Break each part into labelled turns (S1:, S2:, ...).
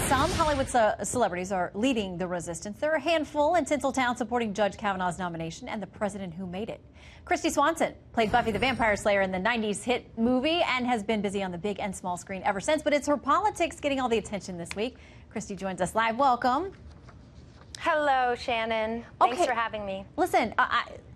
S1: Some Hollywood celebrities are leading the resistance. There are a handful in Tinseltown supporting Judge Kavanaugh's nomination and the president who made it. Kristy Swanson played Buffy the Vampire Slayer in the 90s hit movie and has been busy on the big and small screen ever since. But it's her politics getting all the attention this week. Kristy joins us live. Welcome.
S2: Hello, Shannon. Thanks for having me.
S1: Listen,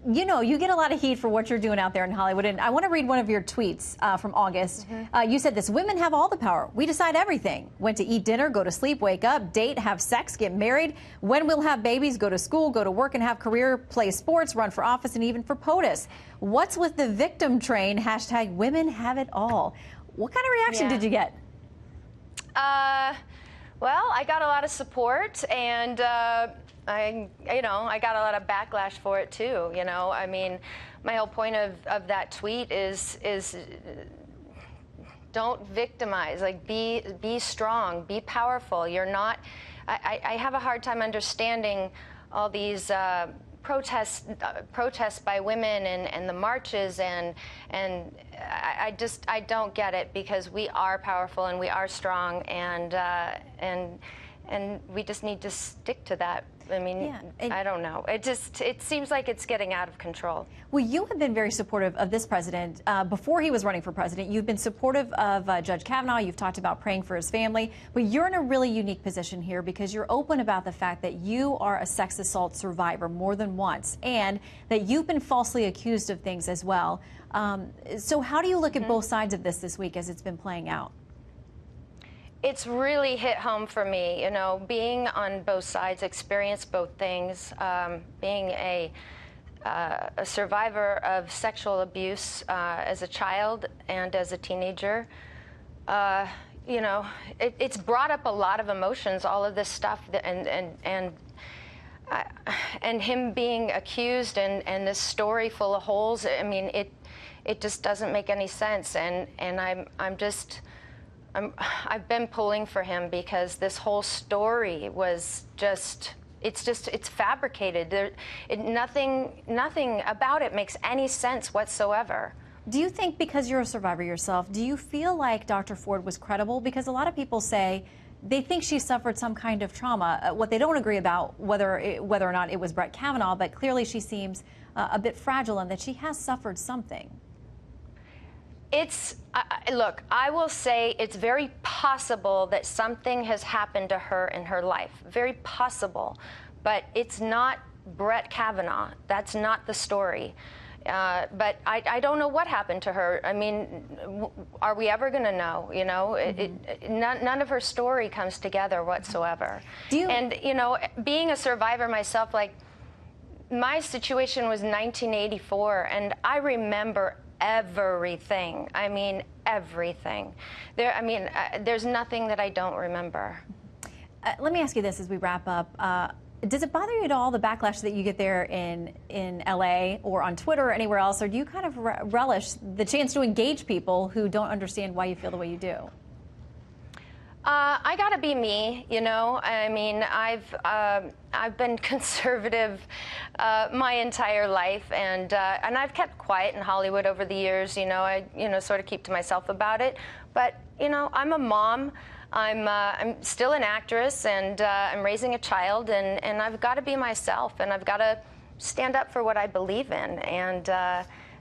S1: you know, you get a lot of heat for what you're doing out there in Hollywood, and I want to read one of your tweets from August. You said this: women have all the power. We decide everything. When to eat dinner, go to sleep, wake up, date, have sex, get married, when we'll have babies, go to school, go to work and have career, play sports, run for office, and even for POTUS. What's with the victim train? Hashtag women have it all. What kind of reaction did you get?
S2: Well, I got a lot of support, and I got a lot of backlash for it too. You know, I mean, my whole point of that tweet is don't victimize. Like, be strong, be powerful. You're not. I have a hard time understanding all these protests by women and the marches, and I don't get it, because we are powerful and we are strong, and we just need to stick to that. I mean, I don't know. It seems like it's getting out of control.
S1: Well, you have been very supportive of this president. Before he was running for president, you've been supportive of Judge Kavanaugh. You've talked about praying for his family. But you're in a really unique position here, because you're open about the fact that you are a sex assault survivor more than once, and that you've been falsely accused of things as well. So how do you look at both sides of this week as it's been playing out?
S2: It's really hit home for me, you know, being on both sides, experienced both things, being a survivor of sexual abuse as a child and as a teenager. You know, it's brought up a lot of emotions, all of this stuff, and him being accused, and this story full of holes. I mean, it just doesn't make any sense, and I've been pulling for him, because this whole story was it's fabricated. Nothing about it makes any sense whatsoever.
S1: Do you think, because you're a survivor yourself, do you feel like Dr. Ford was credible? Because a lot of people say they think she suffered some kind of trauma. What they don't agree about, whether or not it was Brett Kavanaugh, but clearly she seems a bit fragile, and that she has suffered something.
S2: Look, I will say it's very possible that something has happened to her in her life. Very possible. But it's not Brett Kavanaugh. That's not the story. But I don't know what happened to her. I mean, are we ever going to know? You know, none of her story comes together whatsoever. And, you know, being a survivor myself, like, my situation was 1984, and I remember everything. I mean, everything. There's nothing that I don't remember.
S1: Let me ask you this as we wrap up. Does it bother you at all, the backlash that you get there in LA or on Twitter or anywhere else, or do you kind of relish the chance to engage people who don't understand why you feel the way you do?
S2: I gotta be me, you know. I mean, I've been conservative my entire life, and I've kept quiet in Hollywood over the years. You know, I sort of keep to myself about it. But you know, I'm a mom. I'm still an actress, and I'm raising a child, and I've got to be myself, and I've got to stand up for what I believe in, and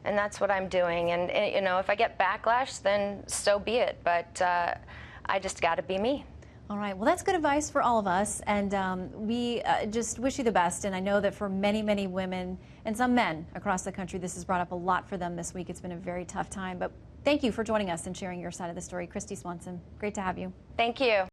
S2: that's what I'm doing. And you know, if I get backlash, then so be it. But I just got to be me.
S1: All right. Well, that's good advice for all of us. And we just wish you the best. And I know that for many, many women and some men across the country, this has brought up a lot for them this week. It's been a very tough time. But thank you for joining us and sharing your side of the story. Kristy Swanson, great to have you.
S2: Thank you.